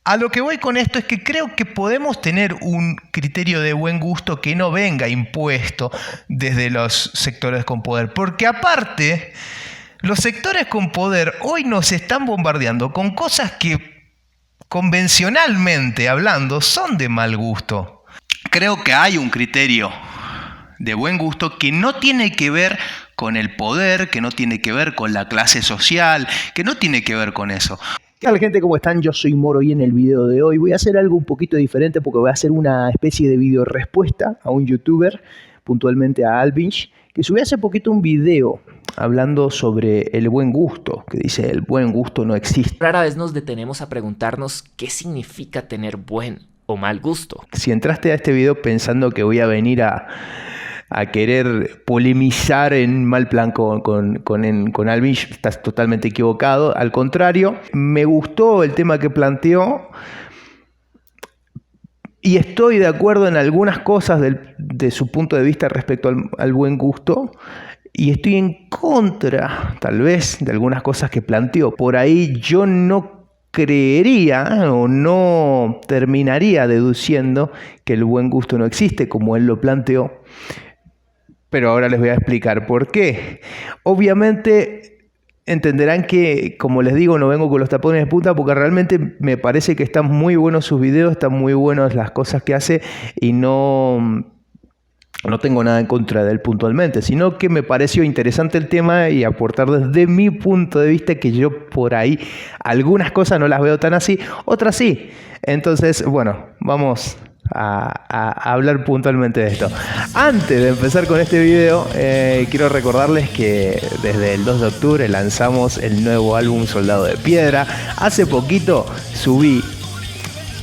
A lo que voy con esto es que creo que podemos tener un criterio de buen gusto que no venga impuesto desde los sectores con poder. Porque aparte, los sectores con poder hoy nos están bombardeando con cosas que convencionalmente hablando son de mal gusto. Creo que hay un criterio de buen gusto que no tiene que ver con el poder, que no tiene que ver con la clase social, que no tiene que ver con eso. ¿Qué tal, gente? ¿Cómo están? Yo soy Moro y en el video de hoy voy a hacer algo un poquito diferente porque voy a hacer una especie de video respuesta a un youtuber, puntualmente a Alvinch, que subió hace poquito un video hablando sobre el buen gusto, que dice el buen gusto no existe. Rara vez nos detenemos a preguntarnos qué significa tener buen o mal gusto. Si entraste a este video pensando que voy a venir a querer polemizar en mal plan con Alvinch, estás totalmente equivocado. Al contrario, me gustó el tema que planteó y estoy de acuerdo en algunas cosas de su punto de vista respecto al buen gusto, y estoy en contra, tal vez, de algunas cosas que planteó. Por ahí yo no creería o no terminaría deduciendo que el buen gusto no existe, como él lo planteó. Pero ahora les voy a explicar por qué. Obviamente entenderán que, como les digo, no vengo con los tapones de punta porque realmente me parece que están muy buenos sus videos, están muy buenas las cosas que hace y no tengo nada en contra de él puntualmente, sino que me pareció interesante el tema y aportar desde mi punto de vista, que yo por ahí algunas cosas no las veo tan así, otras sí. Entonces, bueno, vamos a hablar puntualmente de esto. Antes de empezar con este video, quiero recordarles que desde el 2 de octubre lanzamos el nuevo álbum Soldado de Piedra. Hace poquito subí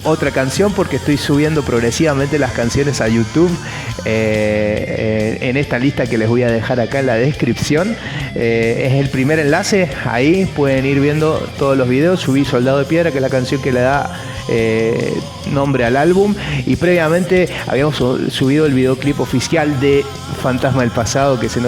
otra canción porque estoy subiendo progresivamente las canciones a YouTube en esta lista que les voy a dejar acá en la descripción. Es el primer enlace, ahí pueden ir viendo todos los videos. Subí Soldado de Piedra, que es la canción que le da nombre al álbum, y previamente habíamos subido el videoclip oficial de Fantasma del Pasado, que si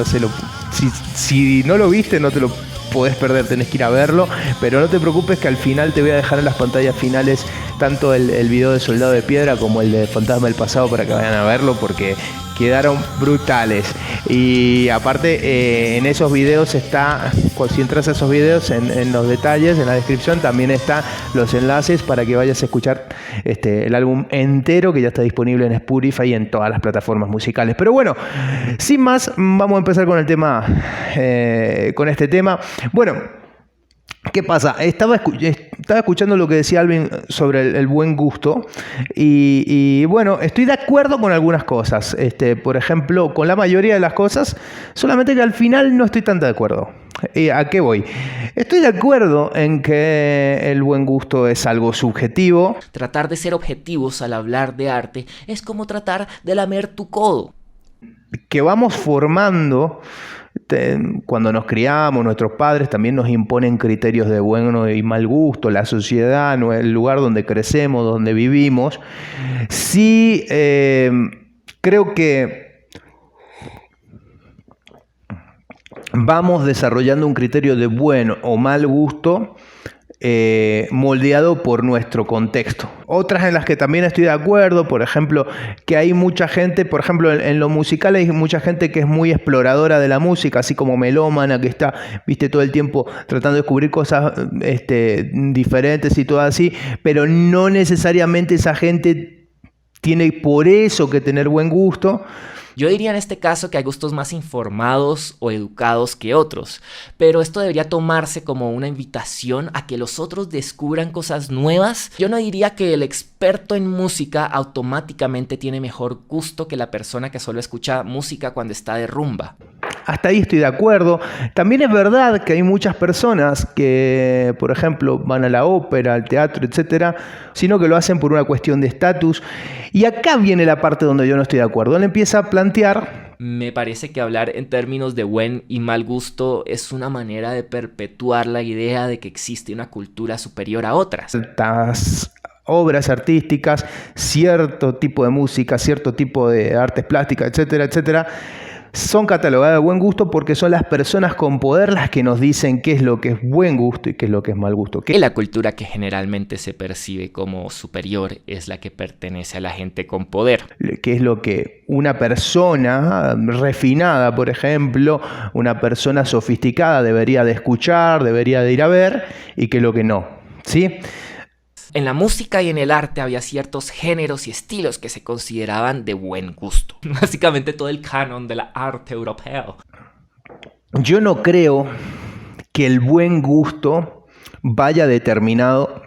no lo viste no te lo podés perder, tenés que ir a verlo, pero no te preocupes que al final te voy a dejar en las pantallas finales tanto el video de Soldado de Piedra como el de Fantasma del Pasado para que vayan a verlo, porque quedaron brutales. Y aparte en esos videos está, si entras a esos videos, en los detalles, en la descripción también están los enlaces para que vayas a escuchar el álbum entero, que ya está disponible en Spotify y en todas las plataformas musicales. Pero bueno, sin más, vamos a empezar con el tema, con este tema. Bueno, ¿qué pasa? Estaba escuchando lo que decía Alvin sobre el buen gusto y bueno, estoy de acuerdo con algunas cosas. Por ejemplo, con la mayoría de las cosas, solamente que al final no estoy tan de acuerdo. ¿A qué voy? Estoy de acuerdo en que el buen gusto es algo subjetivo. Tratar de ser objetivos al hablar de arte es como tratar de lamer tu codo. Que vamos formando. Cuando nos criamos, nuestros padres también nos imponen criterios de bueno y mal gusto, la sociedad, el lugar donde crecemos, donde vivimos. Sí, creo que vamos desarrollando un criterio de buen o mal gusto moldeado por nuestro contexto. Otras en las que también estoy de acuerdo, por ejemplo, que hay mucha gente, por ejemplo, en lo musical hay mucha gente que es muy exploradora de la música, así como melómana, que está, viste, todo el tiempo tratando de descubrir cosas diferentes y todo así, pero no necesariamente esa gente tiene por eso que tener buen gusto. Yo diría en este caso que hay gustos más informados o educados que otros, pero esto debería tomarse como una invitación a que los otros descubran cosas nuevas. Yo no diría que el experto en música automáticamente tiene mejor gusto que la persona que solo escucha música cuando está de rumba. Hasta ahí estoy de acuerdo. También es verdad que hay muchas personas que, por ejemplo, van a la ópera, al teatro, etcétera, sino que lo hacen por una cuestión de estatus. Y acá viene la parte donde yo no estoy de acuerdo. Él empieza a plantear... Me parece que hablar en términos de buen y mal gusto es una manera de perpetuar la idea de que existe una cultura superior a otras. Estas obras artísticas, cierto tipo de música, cierto tipo de artes plásticas, etcétera, etcétera, son catalogadas de buen gusto porque son las personas con poder las que nos dicen qué es lo que es buen gusto y qué es lo que es mal gusto. La cultura que generalmente se percibe como superior es la que pertenece a la gente con poder. ¿Qué es lo que una persona refinada, por ejemplo, una persona sofisticada debería de escuchar, debería de ir a ver, y qué es lo que no? ¿Sí? En la música y en el arte había ciertos géneros y estilos que se consideraban de buen gusto. Básicamente todo el canon del arte europeo. Yo no creo que el buen gusto vaya determinado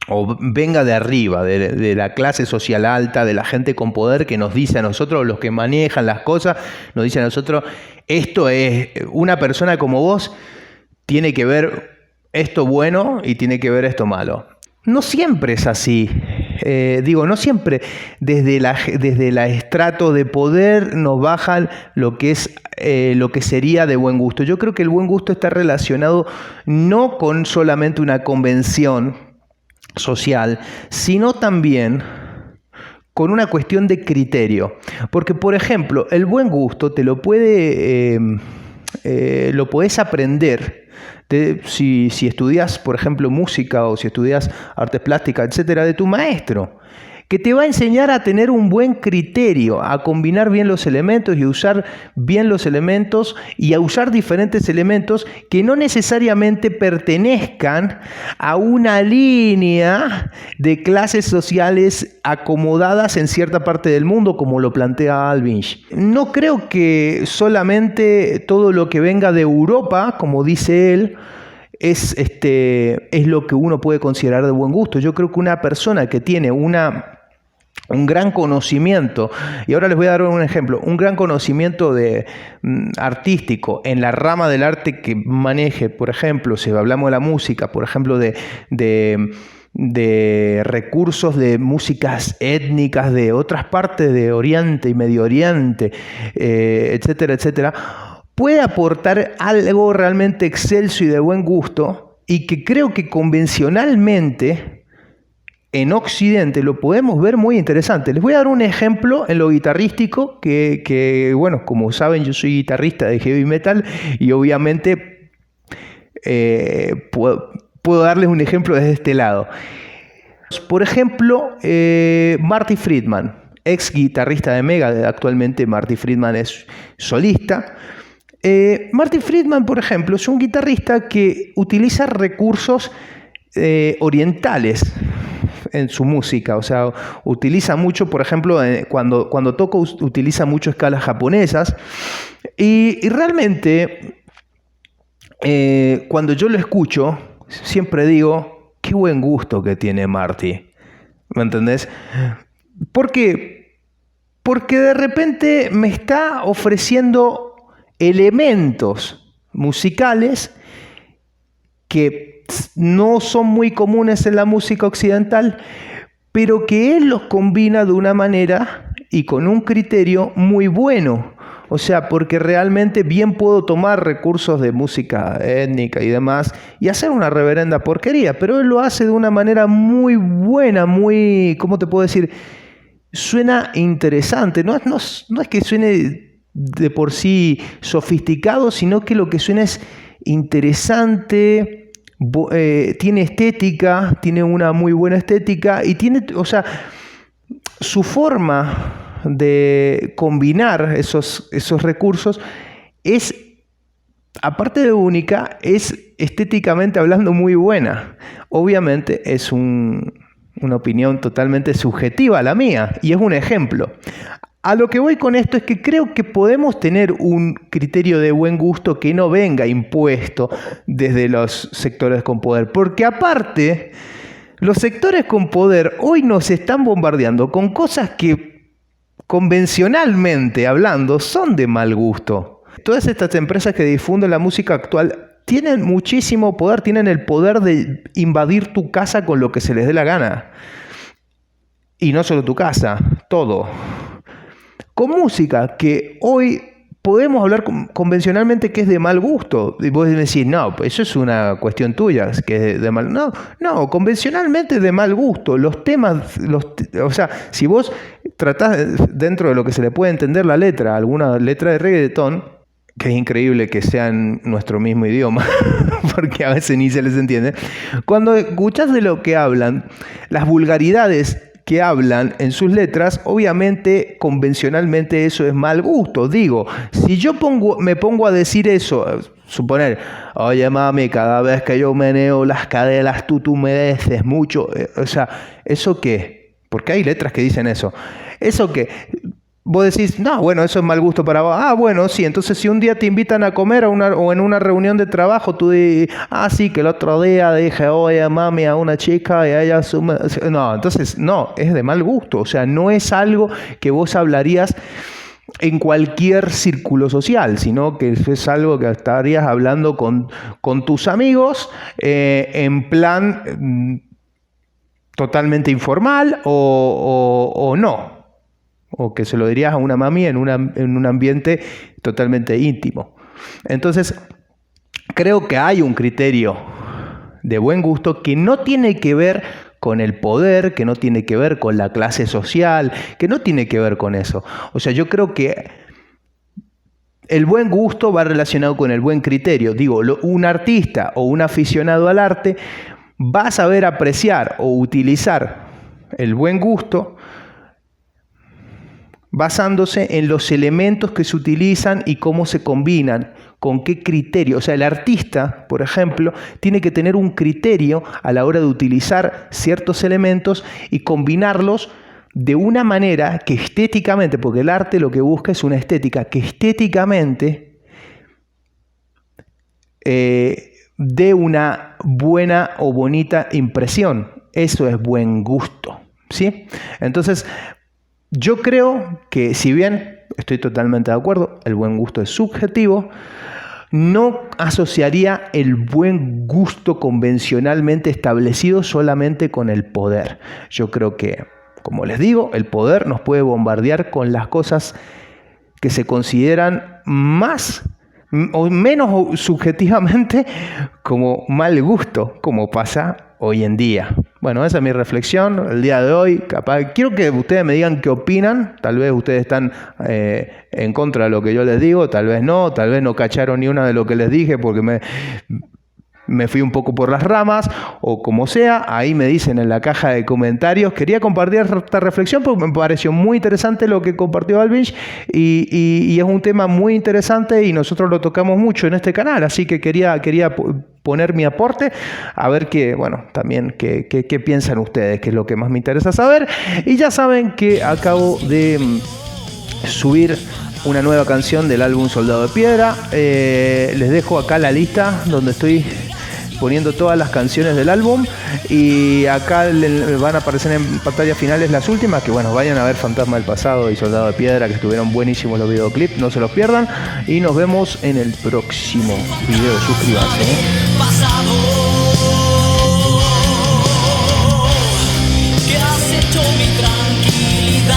o venga de arriba, de la clase social alta, de la gente con poder que nos dice a nosotros, los que manejan las cosas, nos dice a nosotros, esto es, una persona como vos tiene que ver esto bueno y tiene que ver esto malo. No siempre es así. No siempre desde la estrato de poder nos bajan lo que sería de buen gusto. Yo creo que el buen gusto está relacionado no con solamente una convención social, sino también con una cuestión de criterio. Porque, por ejemplo, el buen gusto te lo puedes aprender. Si estudias, por ejemplo, música o si estudias artes plásticas, etcétera, de tu maestro, que te va a enseñar a tener un buen criterio, a combinar bien los elementos y a usar bien los elementos y a usar diferentes elementos que no necesariamente pertenezcan a una línea de clases sociales acomodadas en cierta parte del mundo, como lo plantea Alvinch. No creo que solamente todo lo que venga de Europa, como dice él, es lo que uno puede considerar de buen gusto. Yo creo que una persona que tiene un gran conocimiento, y ahora les voy a dar un ejemplo, un gran conocimiento artístico en la rama del arte que maneje, por ejemplo, si hablamos de la música, por ejemplo, de recursos de músicas étnicas de otras partes de Oriente y Medio Oriente, etcétera, etcétera, puede aportar algo realmente excelso y de buen gusto, y que creo que convencionalmente en Occidente lo podemos ver muy interesante. Les voy a dar un ejemplo en lo guitarrístico, que bueno, como saben, yo soy guitarrista de heavy metal y obviamente puedo darles un ejemplo desde este lado. Por ejemplo, Marty Friedman, ex guitarrista de Megadeth, actualmente Marty Friedman es solista. Marty Friedman, por ejemplo, es un guitarrista que utiliza recursos orientales en su música, o sea, utiliza mucho, por ejemplo, cuando toca utiliza mucho escalas japonesas y realmente cuando yo lo escucho siempre digo, qué buen gusto que tiene Marty, ¿me entendés? ¿Por qué? Porque de repente me está ofreciendo elementos musicales que no son muy comunes en la música occidental, pero que él los combina de una manera y con un criterio muy bueno. O sea, porque realmente bien puedo tomar recursos de música étnica y demás y hacer una reverenda porquería, pero él lo hace de una manera muy buena, muy, ¿cómo te puedo decir? Suena interesante, no es que suene de por sí sofisticado, sino que lo que suena es interesante. Tiene estética, tiene una muy buena estética y tiene, o sea, su forma de combinar esos recursos es, aparte de única, es estéticamente hablando muy buena. Obviamente es una opinión totalmente subjetiva la mía y es un ejemplo. A lo que voy con esto es que creo que podemos tener un criterio de buen gusto que no venga impuesto desde los sectores con poder. Porque aparte, los sectores con poder hoy nos están bombardeando con cosas que convencionalmente hablando son de mal gusto. Todas estas empresas que difunden la música actual tienen muchísimo poder, tienen el poder de invadir tu casa con lo que se les dé la gana. Y no solo tu casa, todo. Con música que hoy podemos hablar convencionalmente que es de mal gusto. Y vos decís, no, eso es una cuestión tuya, que es de mal. No, convencionalmente es de mal gusto. Los temas, o sea, si vos tratás dentro de lo que se le puede entender la letra, alguna letra de reggaetón, que es increíble que sea en nuestro mismo idioma, porque a veces ni se les entiende. Cuando escuchás de lo que hablan, las vulgaridades que hablan en sus letras, obviamente, convencionalmente eso es mal gusto. Digo, si yo me pongo a decir eso, suponer, oye mami, cada vez que yo meneo las caderas tú humedeces mucho, o sea, ¿eso qué? Porque hay letras que dicen eso. ¿Eso qué? Vos decís, no, bueno, eso es mal gusto para vos. Ah, bueno, sí, entonces si un día te invitan a comer o en una reunión de trabajo, tú dices, sí, que el otro día dije, oye, mami, a una chica y a ella... No, entonces, no, es de mal gusto. O sea, no es algo que vos hablarías en cualquier círculo social, sino que es algo que estarías hablando con tus amigos en plan totalmente informal o no. O que se lo dirías a una mami en un ambiente totalmente íntimo. Entonces, creo que hay un criterio de buen gusto que no tiene que ver con el poder, que no tiene que ver con la clase social, que no tiene que ver con eso. O sea, yo creo que el buen gusto va relacionado con el buen criterio. Digo, un artista o un aficionado al arte va a saber apreciar o utilizar el buen gusto basándose en los elementos que se utilizan y cómo se combinan, con qué criterio. O sea, el artista, por ejemplo, tiene que tener un criterio a la hora de utilizar ciertos elementos y combinarlos de una manera que estéticamente, porque el arte lo que busca es una estética, que estéticamente dé una buena o bonita impresión. Eso es buen gusto, ¿sí? Entonces, yo creo que, si bien estoy totalmente de acuerdo, el buen gusto es subjetivo, no asociaría el buen gusto convencionalmente establecido solamente con el poder. Yo creo que, como les digo, el poder nos puede bombardear con las cosas que se consideran más o menos subjetivamente como mal gusto, como pasa hoy en día. Bueno, esa es mi reflexión el día de hoy. Quiero que ustedes me digan qué opinan. Tal vez ustedes están en contra de lo que yo les digo, tal vez no cacharon ni una de lo que les dije porque me fui un poco por las ramas, o como sea, ahí me dicen en la caja de comentarios. Quería compartir esta reflexión porque me pareció muy interesante lo que compartió Alvinch y es un tema muy interesante y nosotros lo tocamos mucho en este canal, así que quería poner mi aporte, a ver también qué piensan ustedes, que es lo que más me interesa saber. Y ya saben que acabo de subir una nueva canción del álbum Soldado de Piedra. Les dejo acá la lista donde estoy poniendo todas las canciones del álbum y acá van a aparecer en pantalla finales las últimas, que vayan a ver Fantasma del Pasado y Soldado de Piedra, que estuvieron buenísimos los videoclips, no se los pierdan y nos vemos en el próximo video. Suscríbanse. ¿Qué has hecho mi tranquilidad?